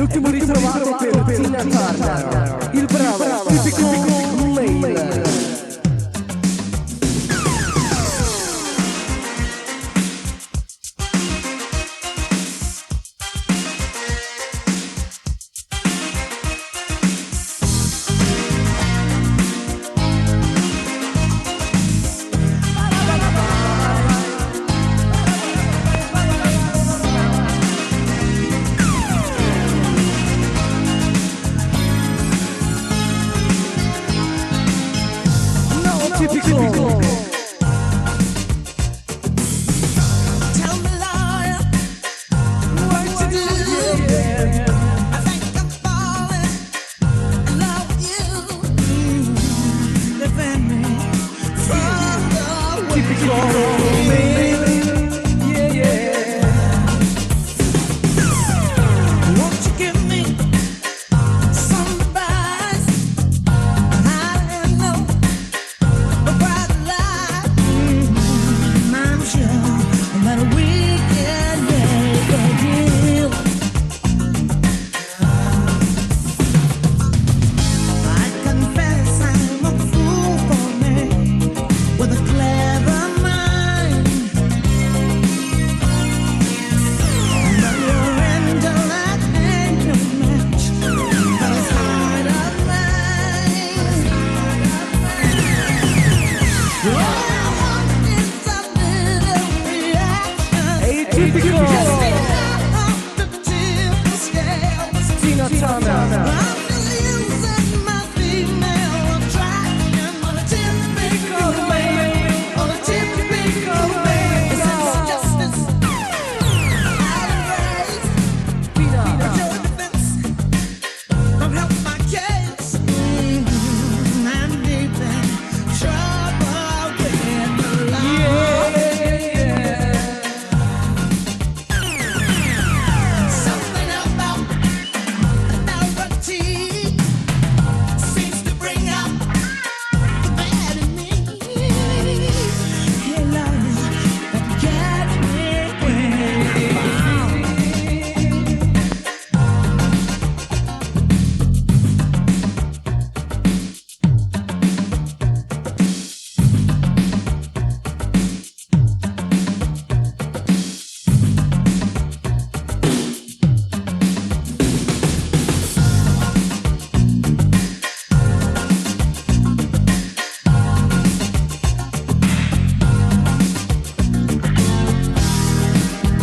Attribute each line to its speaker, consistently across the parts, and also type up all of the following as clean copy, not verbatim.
Speaker 1: l'ultimo ritrovato per Tina Turner, il bravo tipico Mail. Typical.
Speaker 2: Tell me, Lord, what to do. I think I'm falling in love with you. Defend me from the
Speaker 1: Typical.
Speaker 2: Won't you give me some advice? I know a bright light. I'm sure that we can make a deal. I confess I'm a fool for me with a clever mind. But your intellect ain't no match for this heart of mine. All I want is a little reaction.
Speaker 1: Atypical.
Speaker 2: Just enough to tip the scales.
Speaker 1: Tina Turner.
Speaker 2: I'm just using my female attraction on a typical man. On a typical man. It's justice. Outrage. Your defense. Don't help my case. I'm deep in trouble with the law. Something about authority seems to bring out the bad in me. Hey, love, that catch me when I'm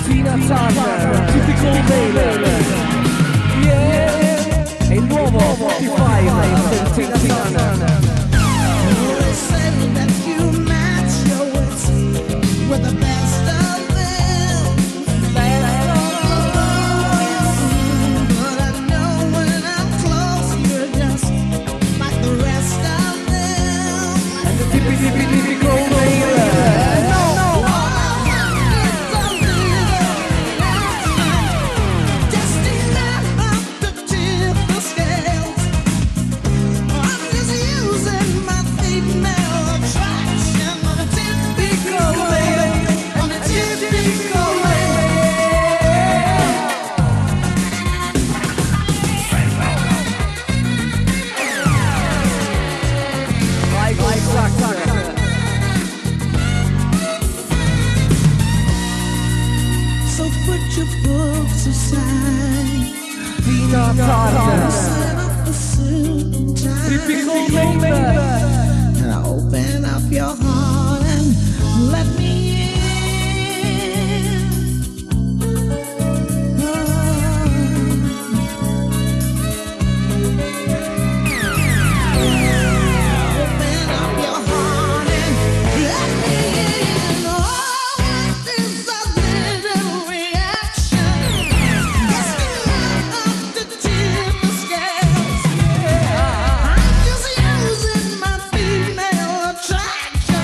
Speaker 1: Tina Turner, typical Mail. Yeah, è il nuovo 45 per Tina Turner.
Speaker 2: They say that you match your wits with the best of them. But I know when I'm close, you're just like the rest of them.
Speaker 1: And the typical Mail.
Speaker 2: All I want is a little reaction, just enough to tip the scales. I'm just using my female attraction on a typical way. On a typical way.
Speaker 1: Vai, sac.
Speaker 2: So put your books aside.
Speaker 1: Tina Turner,
Speaker 2: Set up a suit and tie.
Speaker 1: typical Mail.
Speaker 2: And open up your heart and let me in. Open up your heart and let me in. Oh, this a little reaction. Just enough to tip the scales. I'm just using my female attraction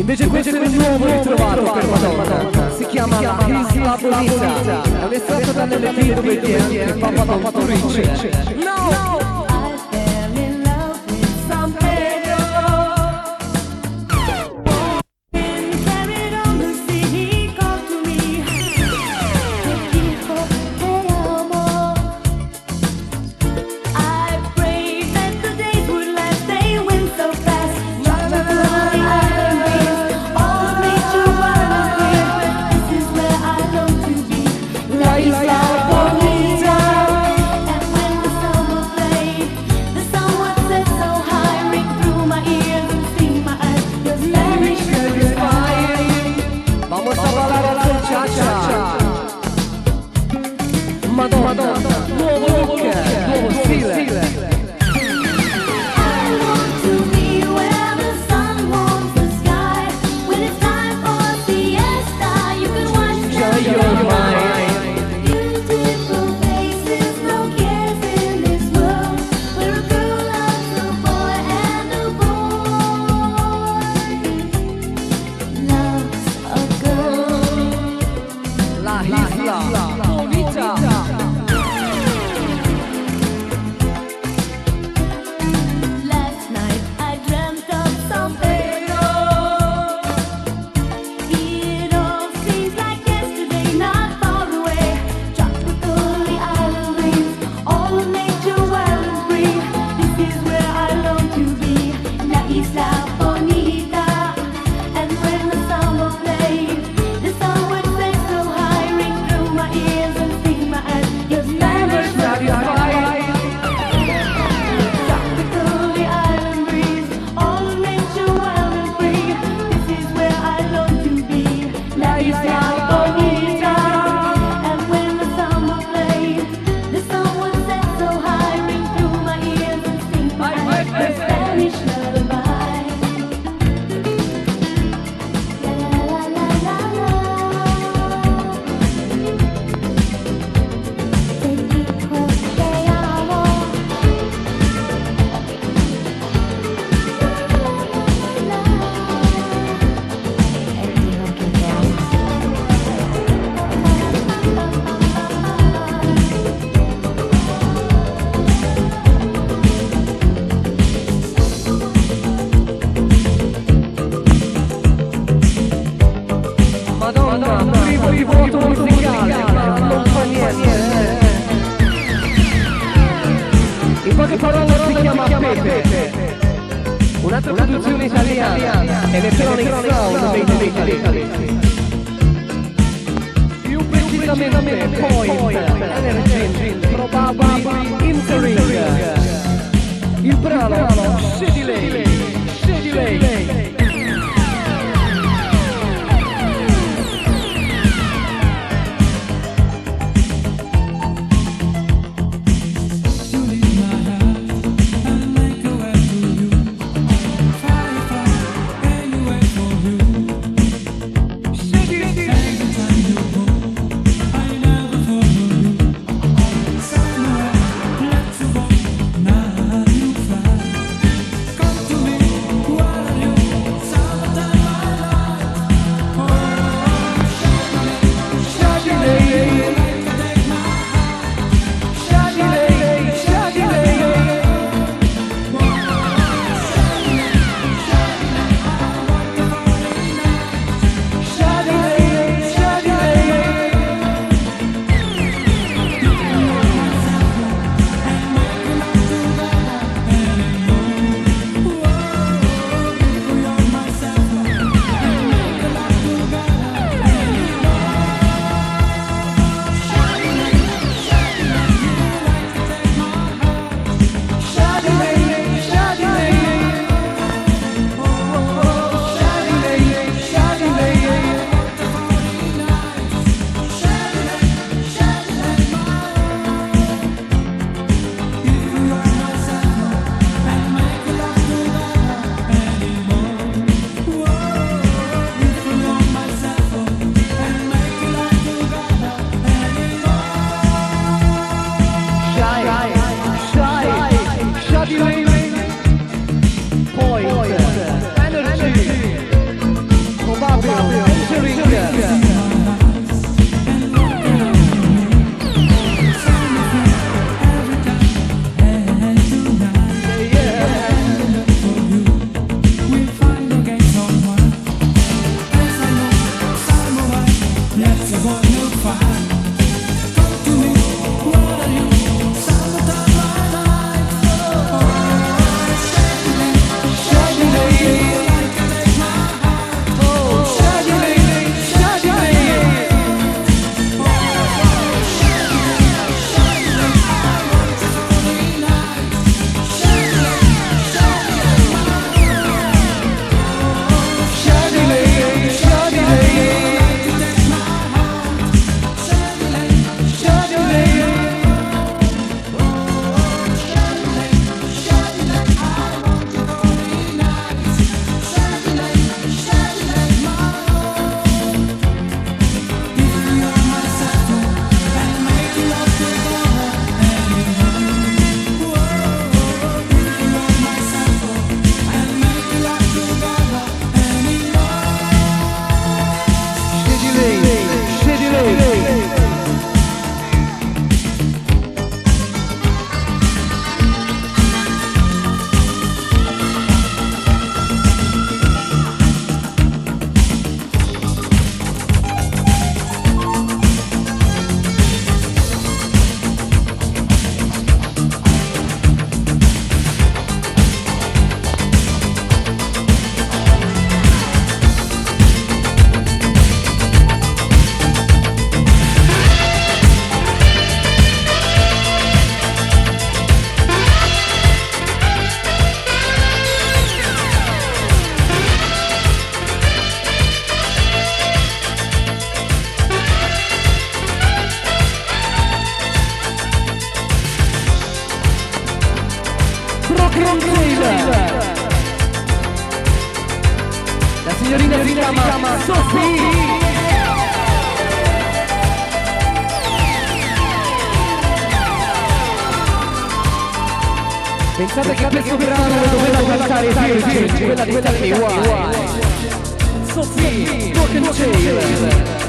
Speaker 1: Invece questo è un nuovo ritrovato per Madonna. Si chiama La Isla Bonita. È un estratto dall'LP dove viene anche Papa Don Turice. No!
Speaker 3: I fell in love with San Pedro. When carried on the sea, he called to me. Te dijo, te amo. I prayed that the days would last, they went so fast. Tropical island breeze, all nature wild and free. This is where I long to be. La Isla Bonita. And when the summer played, the sun would set so high, ring through my ears and sting my eyes. Your Spanish girl is fine.
Speaker 1: Vamos a ballare al cha-cha. Madonna, nuovo look, nuovo stile.
Speaker 3: I want to be where the sun warms the sky. When it's time for siesta, you can watch
Speaker 1: Enjoy
Speaker 3: them
Speaker 1: your
Speaker 3: go by.
Speaker 1: mind.
Speaker 3: Beautiful faces, no cares in this world. Where a girl loves a boy and a boy loves a girl.
Speaker 1: La Isla Bonita.
Speaker 3: Last night I dreamt of San Pedro. It all seems like yesterday, not far away. Tropical island breeze, all of nature wild and free. This is where I long to be, La Isla Bonita. And when the summer played, the sun would set so high, ring through my ears and sting my eyes. Your Spanish
Speaker 1: Satisfied.
Speaker 3: Tropical island breeze, all of nature wild and free. This is where I long to be, La Isla Bonita. And when the summer played, the sun would set so high, ring through my ears and sting my eyes. The Spanish lullaby. La la la la la. Te dijo te amo.
Speaker 1: Madonna, arrivo il voto musicale, non fa niente. In poche parole si chiama Pepe. Un'altra produzione italiana, Electronic Sound made in Italy. Più precisamente Point, Energy, Probably, Intering. Il brano Shady Lake.
Speaker 4: Come to me.
Speaker 1: signorina si chiama Sophie. Pensate che questo brano lo doveva cantare Virgil, quella di Tell Me Why. Sophie, Broken Chair.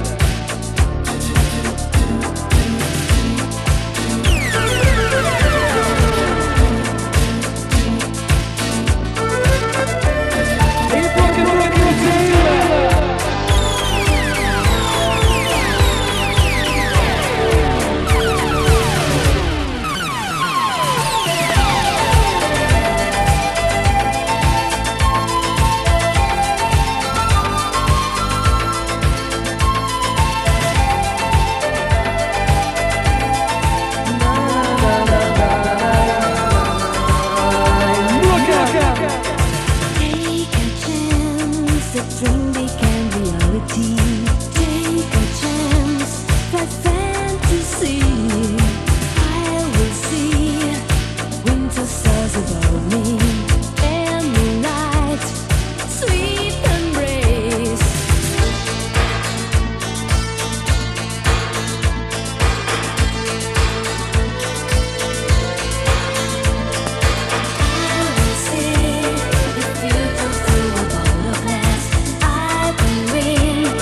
Speaker 3: Dream became reality. Take a chance, that fantasy. I will see winter stars above me, and moonlight, sweet embrace. I will see the future through a bottle of glass. I can read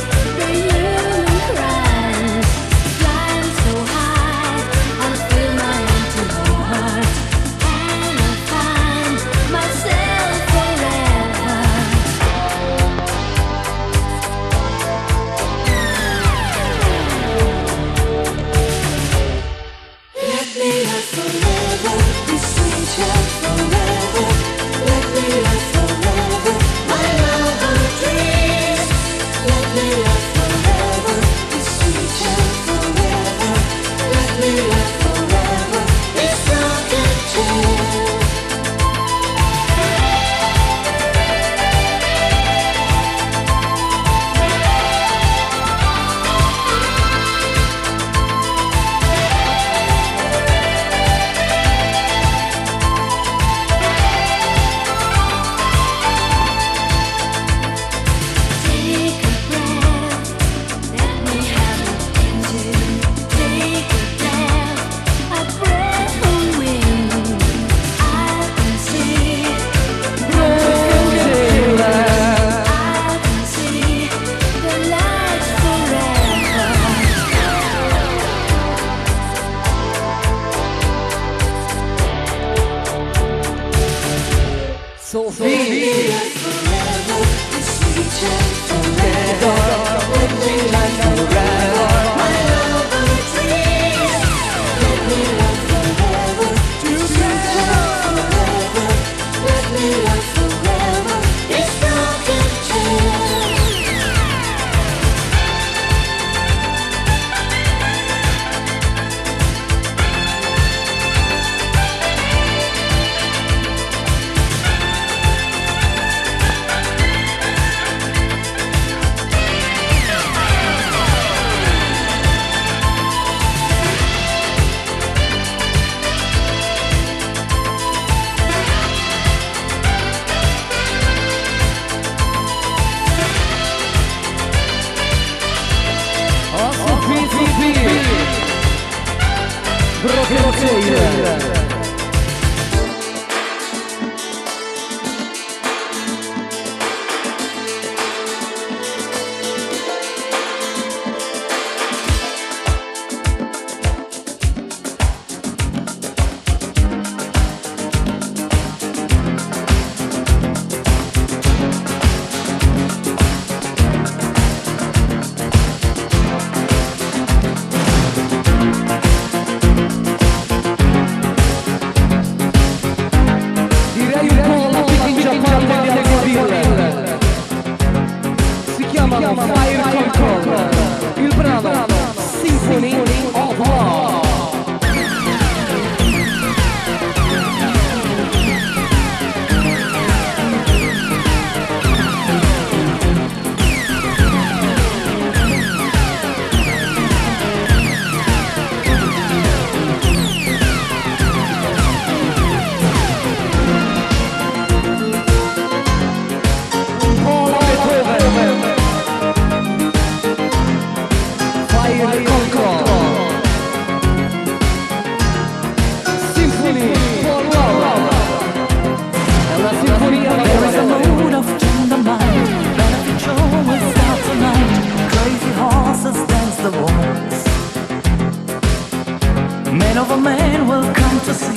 Speaker 4: fantasy,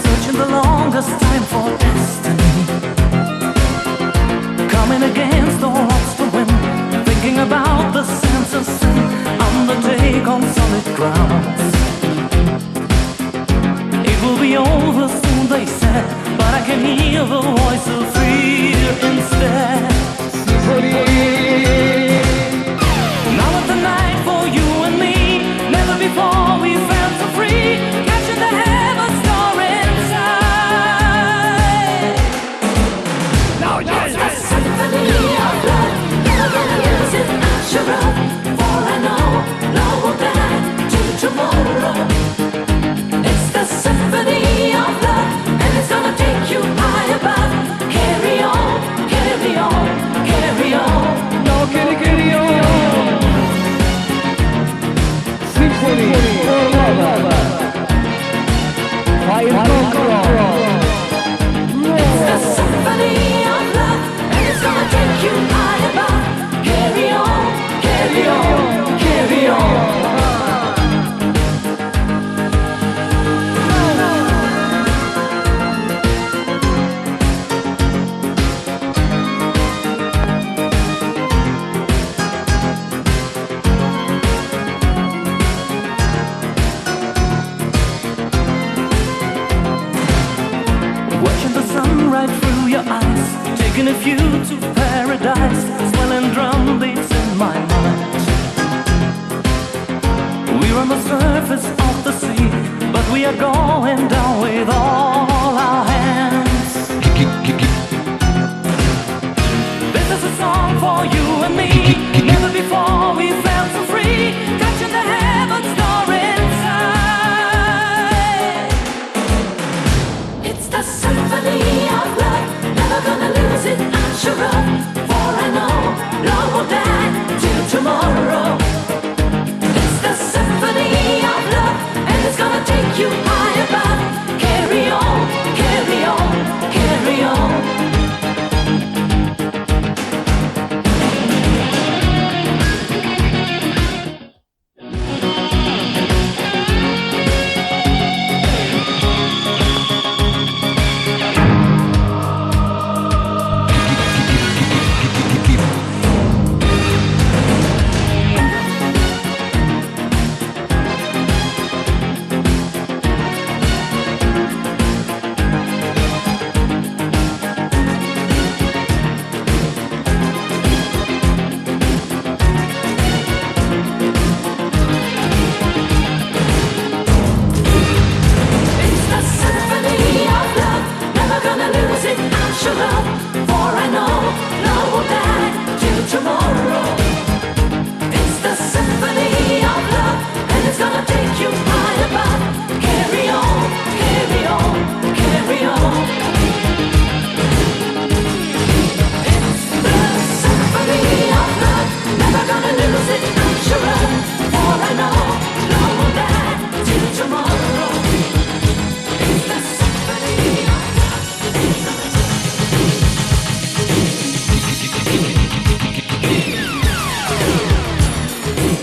Speaker 4: searching the longest time for destiny. Coming against all odds to win, thinking about the sense of sin, undertake on solid grounds. It will be over soon, they said, but I can hear the voice of fear instead. Now it's the night for you and me. Never before we felt so free, catching the heaven star inside. Now it's the symphony of love. Never gonna lose it, I'm sure of. For I know love will die till tomorrow. It's the symphony of love, and it's gonna take you high above. Carry on, carry on, carry on.
Speaker 1: No, carry on. Symphony for love. Fire conqueror.
Speaker 4: It's the symphony of love, and it's gonna take you high above. Carry on, carry on, carry on. Watching the sun right through your eyes, taking a view to paradise, swelling drum beats in my mind. We're on the surface of the sea, but we are going down with all our hands. This is a song for you and me. Never before we felt so free, catching the heaven star inside. It's the symphony of love, never gonna lose it, I'm sure of. For I know love will die till tomorrow. It's the symphony of love, and it's gonna take you high above. Carry on, carry on, carry on. It's the symphony of love, never gonna lose it, I'm sure of. For I know love will die till tomorrow. It's the symphony of love, and it's gonna take you high above. Carry on, carry on, carry on. It's the symphony of love, never gonna lose it, I'm sure of. For I know love will die till tomorrow. It's the symphony of love.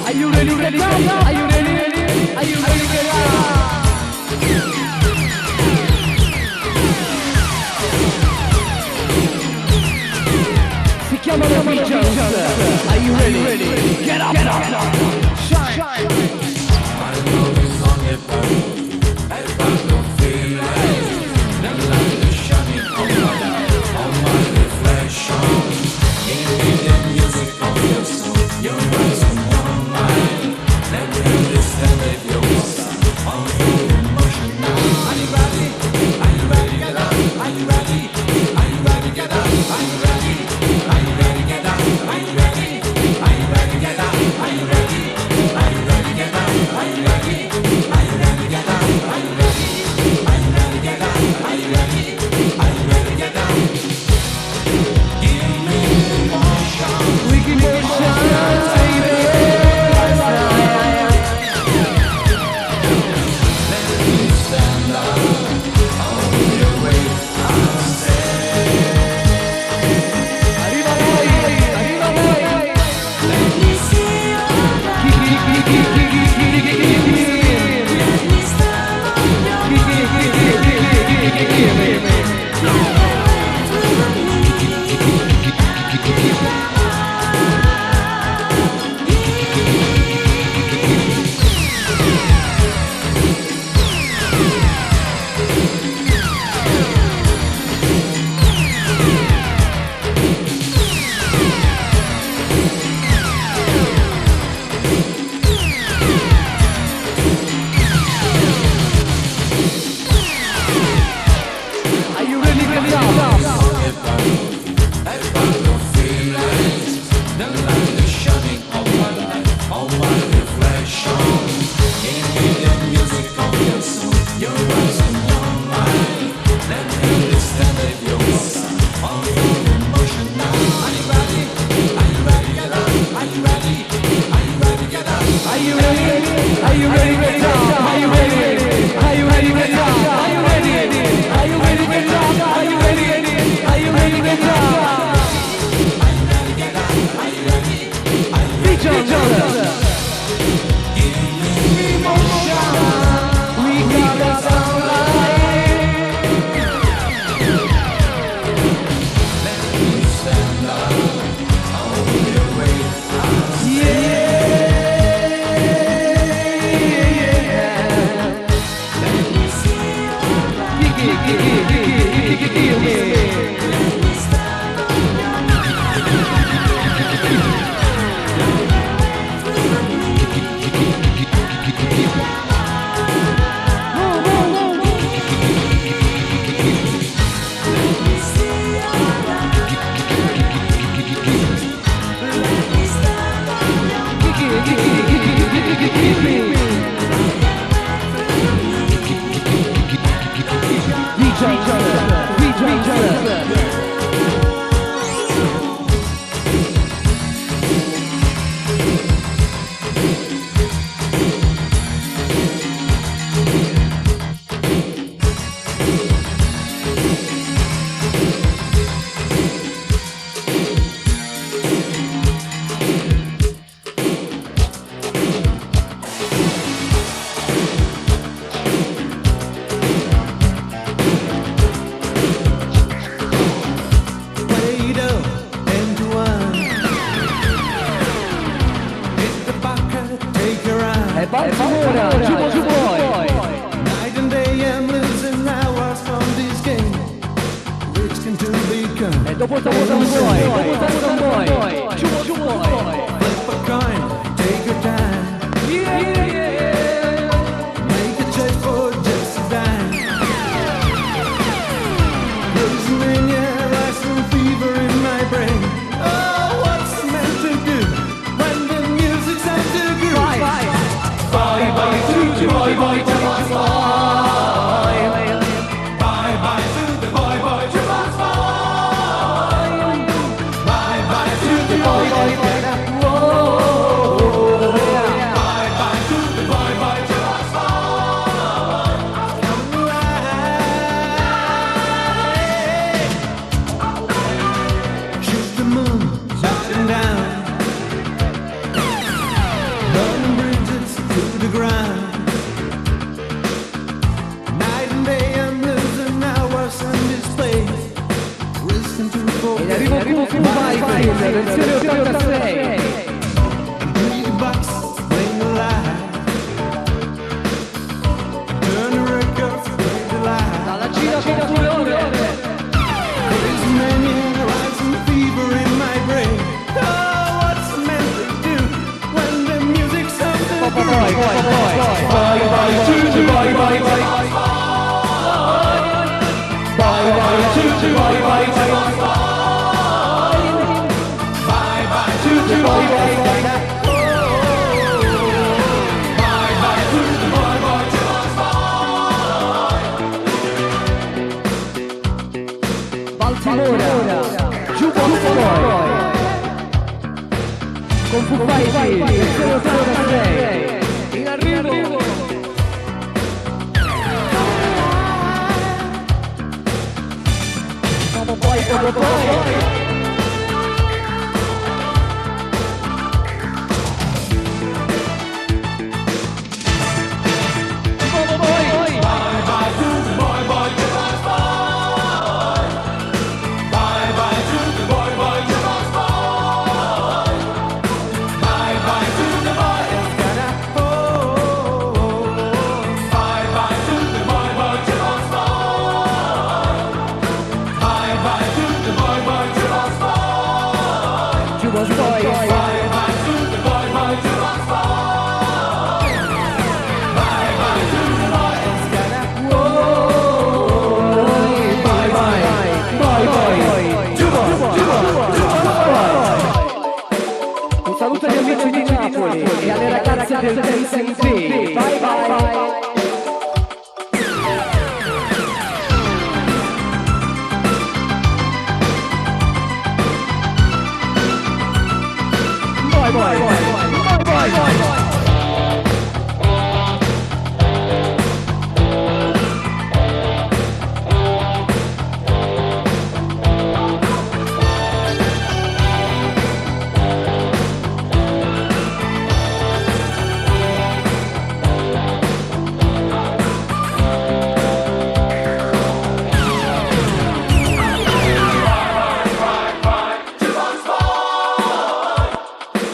Speaker 1: Are you ready? Are you ready? Are you ready? Si chiamano Beatles. Are you ready? Get up, shine.
Speaker 4: Are you ready?
Speaker 1: Are you ready to talk? Are you ready? Are you ready to talk? Are you ready? Are you ready to talk? Are you ready? Are you ready to talk? Reach on, we got us
Speaker 2: Night and day I'm losing hours from this game. Risking to become
Speaker 1: E dopo stavo da un boy,
Speaker 2: flip a coin, take your time. Make a choice for just a dime. Losing in your life, some fever in my brain. Oh, what's meant to do when the music's out to groove? Bye bye to the boy boy to boss boy. Bye bye to the boy boy to boss boy. Bye bye to the boy boy to bye bye to the boy boy to boss boy. Come right. Shoot the moon, shutting down. Burning bridges to the ground. Night and day I'm losing hours in this place. Risking to
Speaker 1: in arrivo Q Fighter, versione 86.
Speaker 2: $3 playing the light. Turn the records, play the light.
Speaker 1: Dalla Cina fino a Colore.
Speaker 2: There's many rising fever in my brain. Oh, what's meant to do when the music sounds so good? Bye bye to the bye bye bye. Bye bye to the bye bye bye. Bye bye to the bye bye bye. Bye bye to the bye bye bye.
Speaker 1: Baltimora, Jukebox Boy. Con Fu Fighter, versione 86. In arrivo. Poi. Un saluto agli amici di Napoli e alle ragazze del Dancing Team. Bye bye. Bye bye.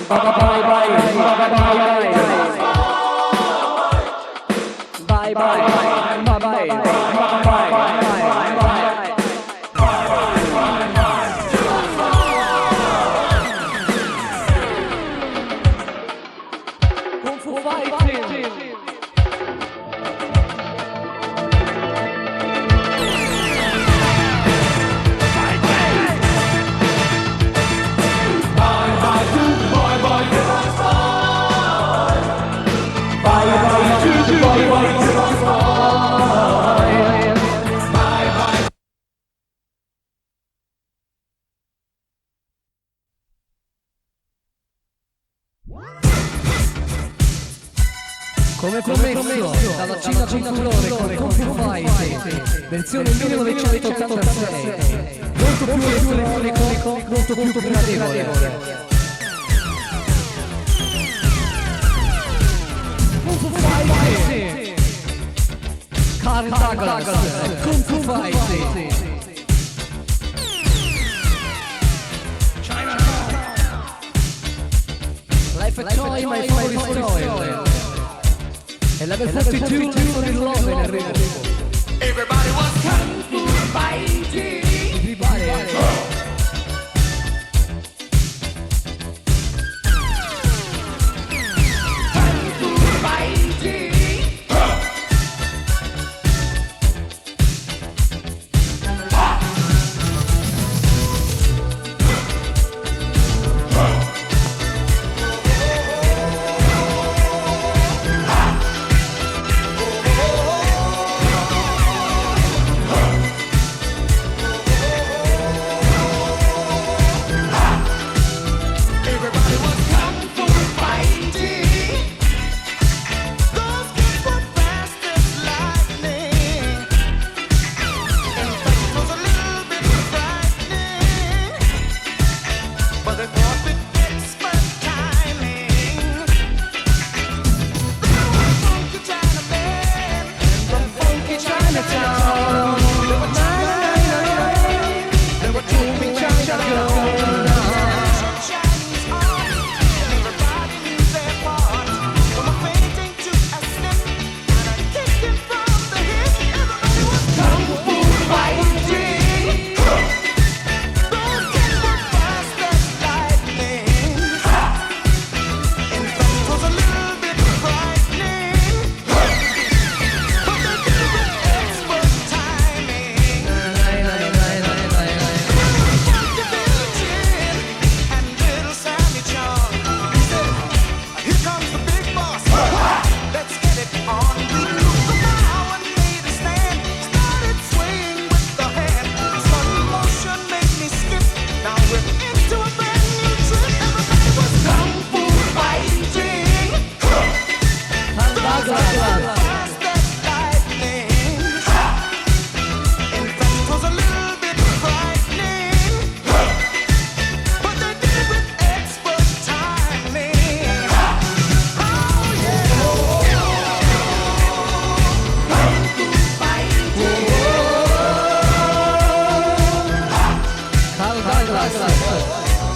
Speaker 1: Bye bye. Kung Fu Fighting. Come promesso dalla Cina Culture con Kung Fu Fighting, versione 1986, molto più elettronico, molto più gradevole. Kung Fu Fighting, Carl Douglas, Kung Fu Fighting. Life a Toy, my favorite story. E level 42 for il love in arrivo.
Speaker 4: Everybody was kung fu fighting.
Speaker 1: Everybody.
Speaker 4: Kung fu fighting.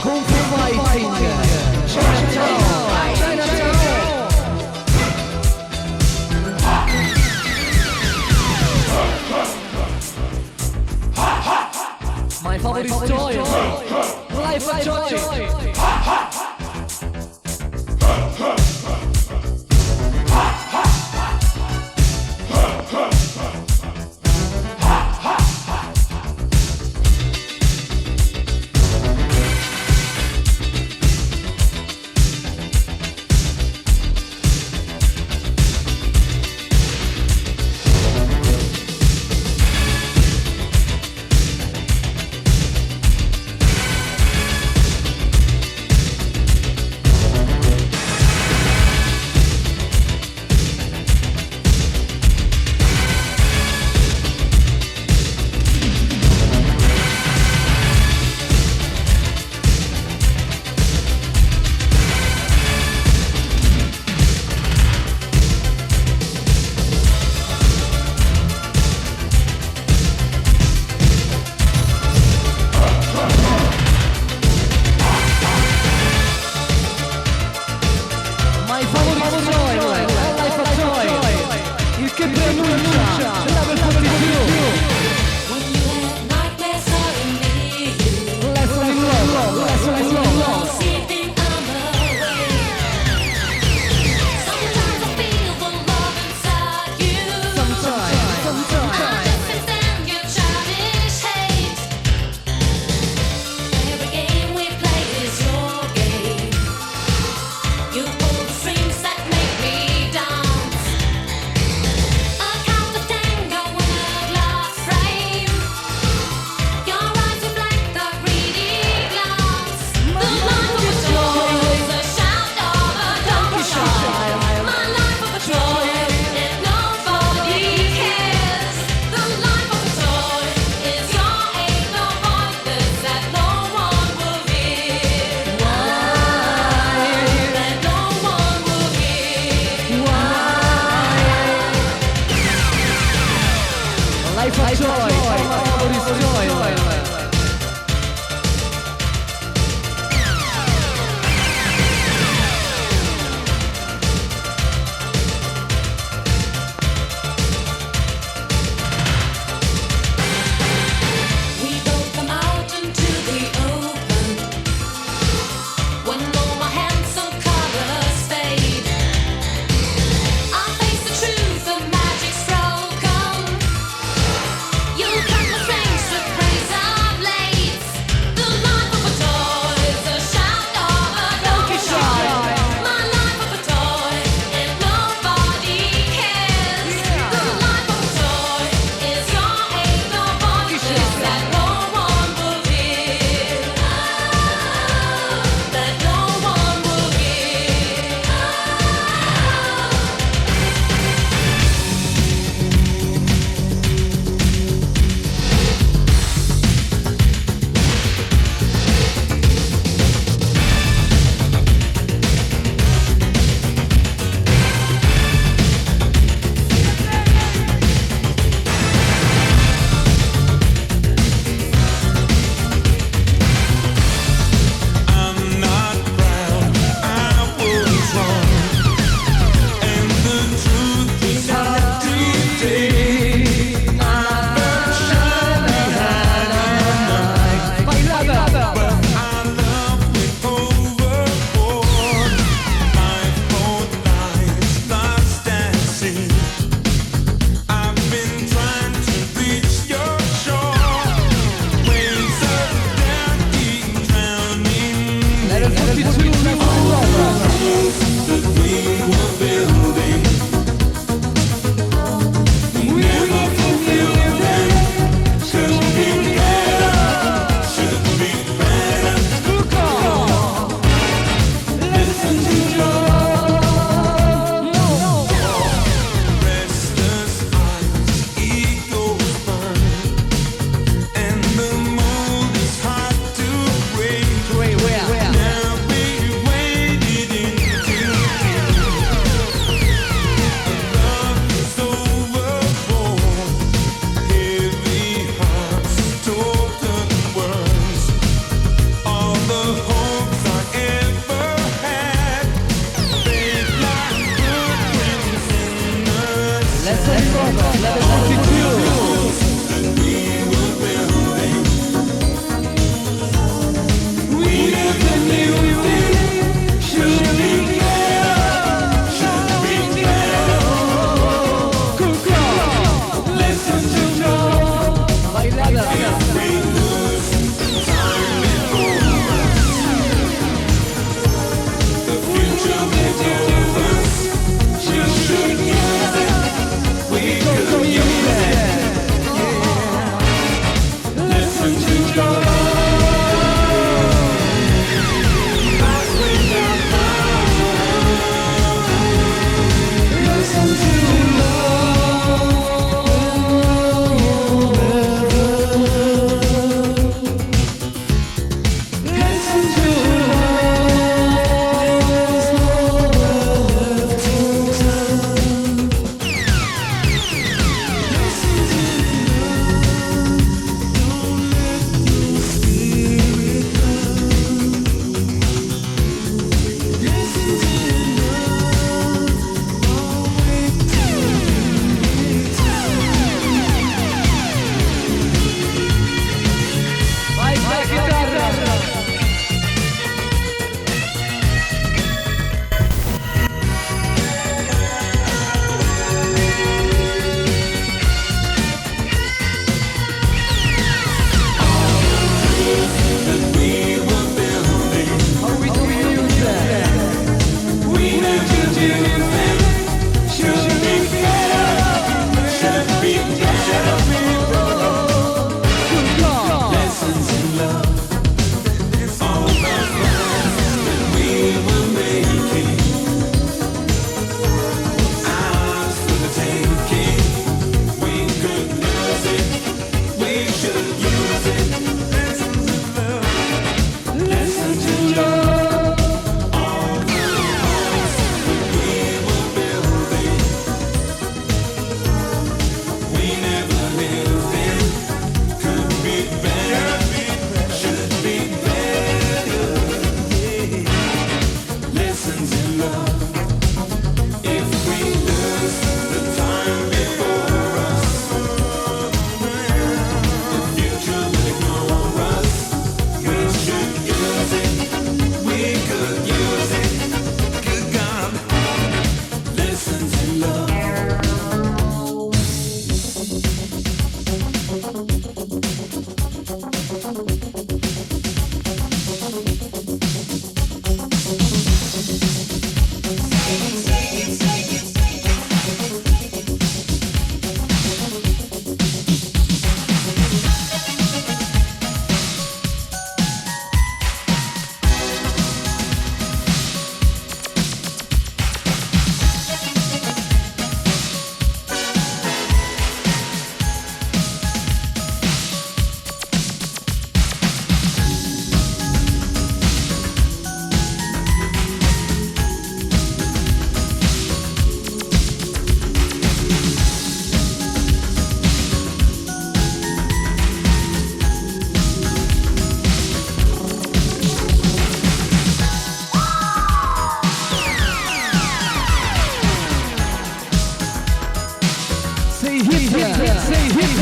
Speaker 1: Kung Fu Fighting, Chinatown. My favorite toy, Life a Joy.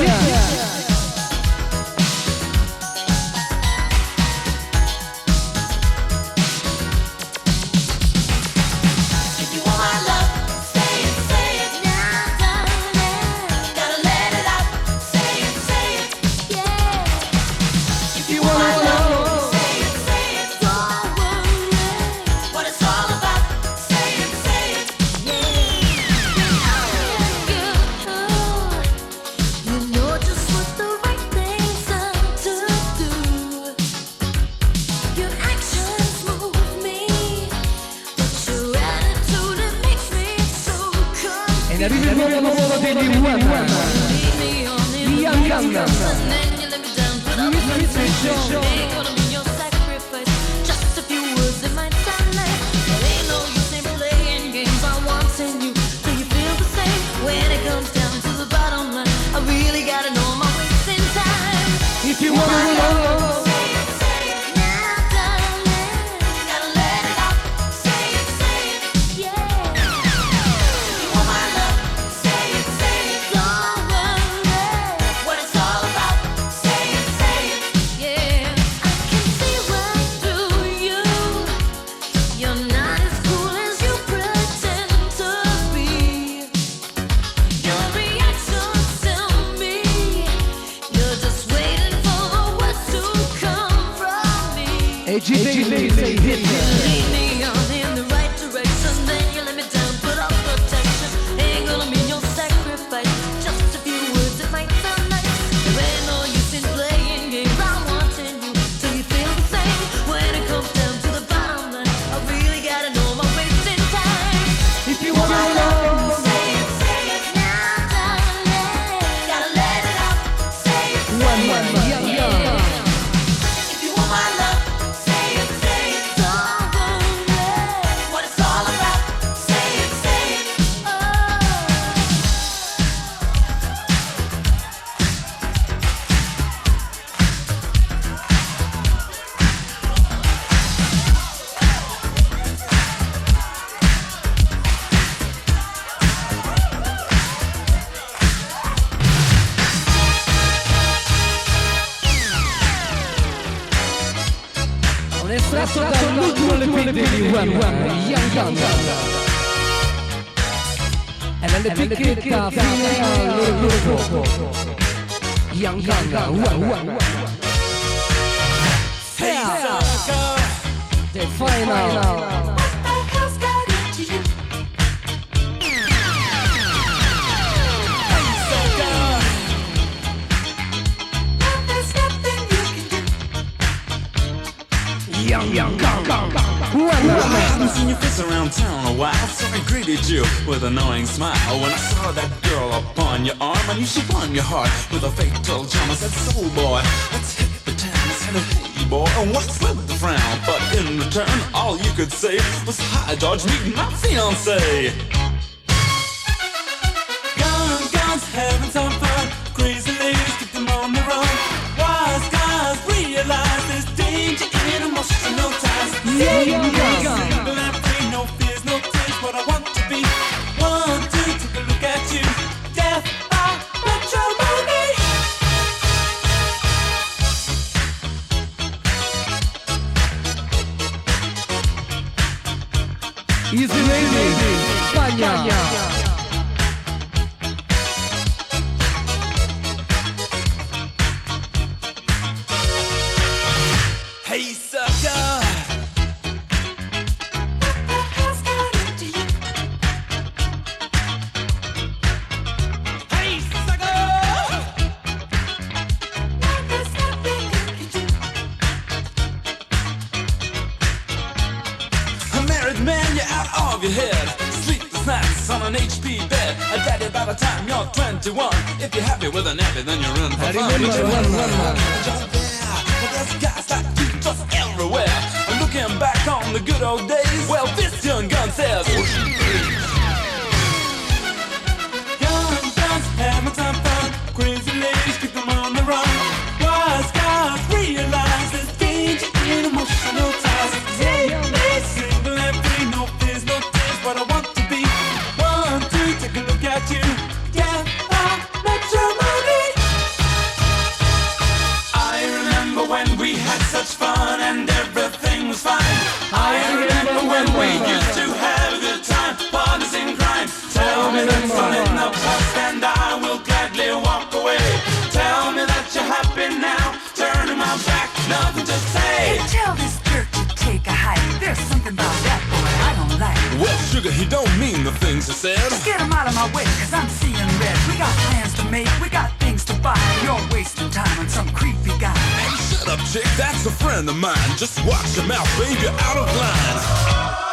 Speaker 4: If you want my love, say it now, darling. Gotta let it out, say it, yeah. If you want my love, say it, don't worry. What it's all about, say it, yeah. You know just what the right things are to do. Your actions move me, but your attitude it makes me so confused.
Speaker 1: E arriva il nuovo lavoro degli One.
Speaker 4: Lead me on in the
Speaker 1: Young
Speaker 4: right
Speaker 1: Guns.
Speaker 4: direction, then you let me down, put up my protection. Ain't gonna be your sacrifice, just a few words that might sound nice. But ain't no use in playing games. I want in you, do you feel the same? When it comes down to the bottom line, I really gotta know my wasting time.
Speaker 1: If you want my love,
Speaker 4: Say it now, darling. Gotta let it out. Say it, yeah. You want my love? Say it, don't worry. What it's all about? Say it, yeah. I can see right through you. You're not as cool as you pretend to be. Your reactions tell me you're just waiting for the words to come from me.
Speaker 1: e GT say hit.
Speaker 4: Lead me on in the right direction, then you let me down, put up protection. Ain't gonna mean your sacrifice, just a few words that might sound nice. There ain't no use in playing games. I'm wanting you, do you feel the same? When it comes down to the bottom line, I really gotta know my wasting time.
Speaker 1: If you want my love,
Speaker 4: Say it now, darling. Gotta let it out. Say it,
Speaker 1: One, Young Guns.
Speaker 4: if you want my love, say it, don't worry. What it's all about, say it, oh.
Speaker 1: Un estratto dall'ultimo LP degli One, Young Guns. È l'LP che dà fine al loro gruppo. Young Guns, One. The final. Young Guns.
Speaker 5: I haven't seen your face around town a while, so I greeted you with an annoying smile. When I saw that girl upon your arm, I knew she won your heart with a fatal charm. I said, soul boy, let's hit the town. I said, hey boy, and what's with the frown? But in return, all you could say was, hi George, meet my fiancé. Young guns having some fun, crazy ladies keep them on the run. Wise guys realize there's danger in emotional ties.
Speaker 1: Young Guns.
Speaker 5: Single and free, no fears, no tears, what I want to be. 1, 2, take a look at you. Death by matrimony.
Speaker 1: Easy Lady, Spagna.
Speaker 5: Hey sucker. Hey sucker. A married man, you're out of your head. Sleepless nights on an HP bed. A daddy by the time you're 21. If you're happy with a nappy, then you're in for fun.
Speaker 1: Remember one.
Speaker 5: Just there, but there's guys like you just everywhere. And looking back on the good old days, well, this young gun says, young guns having some fun. Crazy ladies keep them on the run. Wise guys realize there's danger in emotional ties. Single and free, no fears, no tears, what I want to be. 1, 2, take a look at you. Yeah, I met your money. sugar, he don't mean the things he said.
Speaker 6: Just get him out of my way, cause I'm seeing red. We got plans to make, we got things to buy. You're wasting time on some creepy guy.
Speaker 5: Hey, shut up, chick, that's a friend of mine. Just watch your mouth, babe, you're out of line.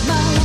Speaker 3: My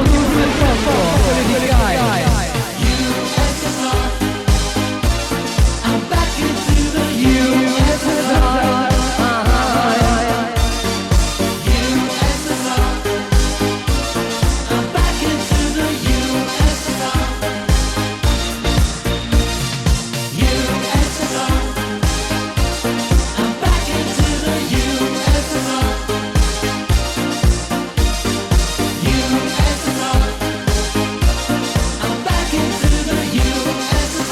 Speaker 1: Bruce il fondo, quelli di Sky.
Speaker 4: I'm back into the
Speaker 1: USSR.
Speaker 4: USSR. I'm back into the USSR. USSR. I'm back into the USSR. USSR. I'm back into the USSR.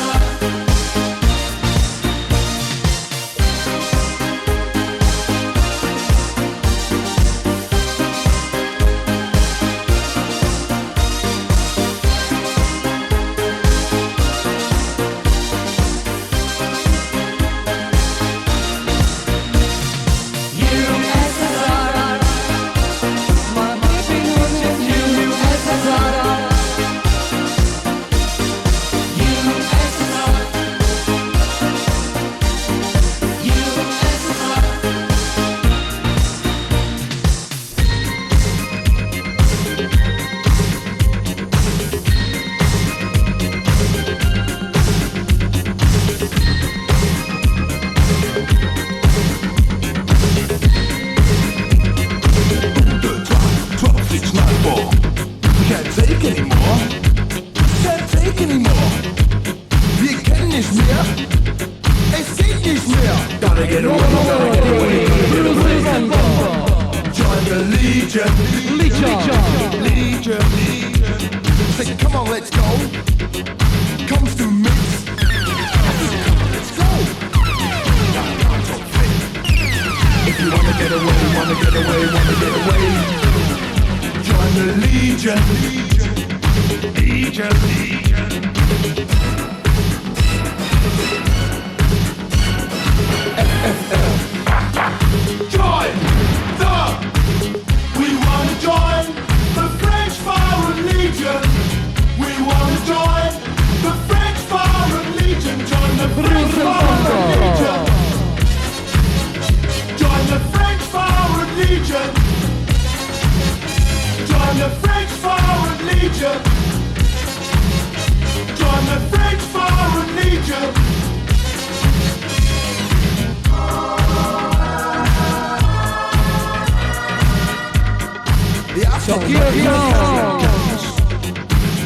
Speaker 7: Can't take anymore. Can't take anymore. Wir kennen nicht mehr. Es geht nicht mehr. Gotta get away. Gotta get away. Join the Legion. Legion. Say, come on, let's go. Comes to mix. Let's go. If you wanna get away, wanna get away, wanna get away. Join the Legion. Legion. FFL. Join the. We wanna join the French Foreign Legion. We wanna join the French Foreign Legion. Join the French Foreign Legion. Join the French Foreign Legion. Join the French Foreign Legion. Join the French Foreign Legion.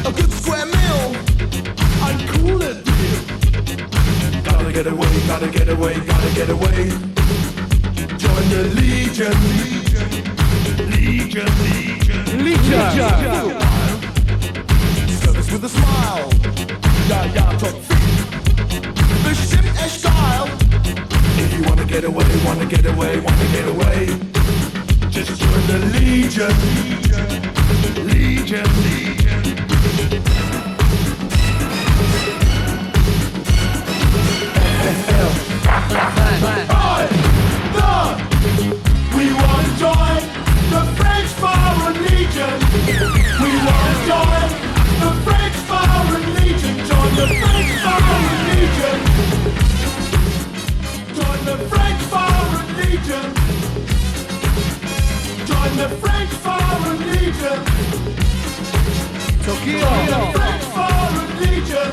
Speaker 7: A good square meal. I'm cool at deal. Gotta get away, gotta get away, gotta get away. Join the Legion. Legion. Service with a smile. Ja, top. Bestimmt echt geil. If you wanna get away, wanna get away, wanna get away. Just join the Legion. Legion. We wanna join the French Foreign Legion. We wanna join the French Foreign Legion. Join the French Foreign Legion. Join the French Foreign Legion. Join the French Foreign Legion. Join the French Foreign Legion.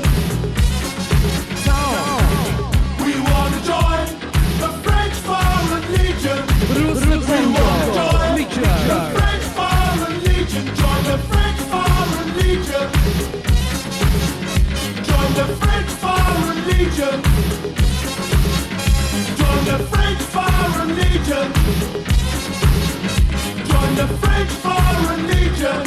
Speaker 7: We wanna join the French Foreign Legion. We wanna join the French Foreign Legion. Join the French Foreign Legion. Join the French Foreign Legion. Join the French Foreign Legion. Join the French Foreign Legion.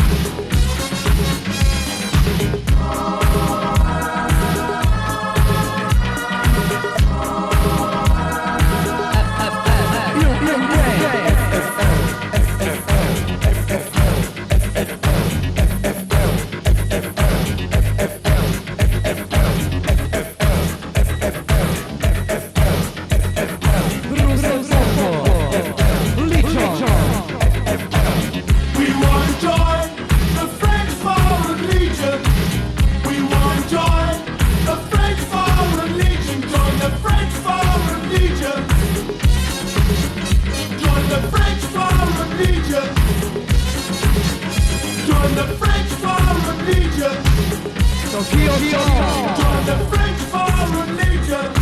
Speaker 7: the French Foreign Legion.
Speaker 1: So Kyoto.
Speaker 7: Join the French Foreign Legion.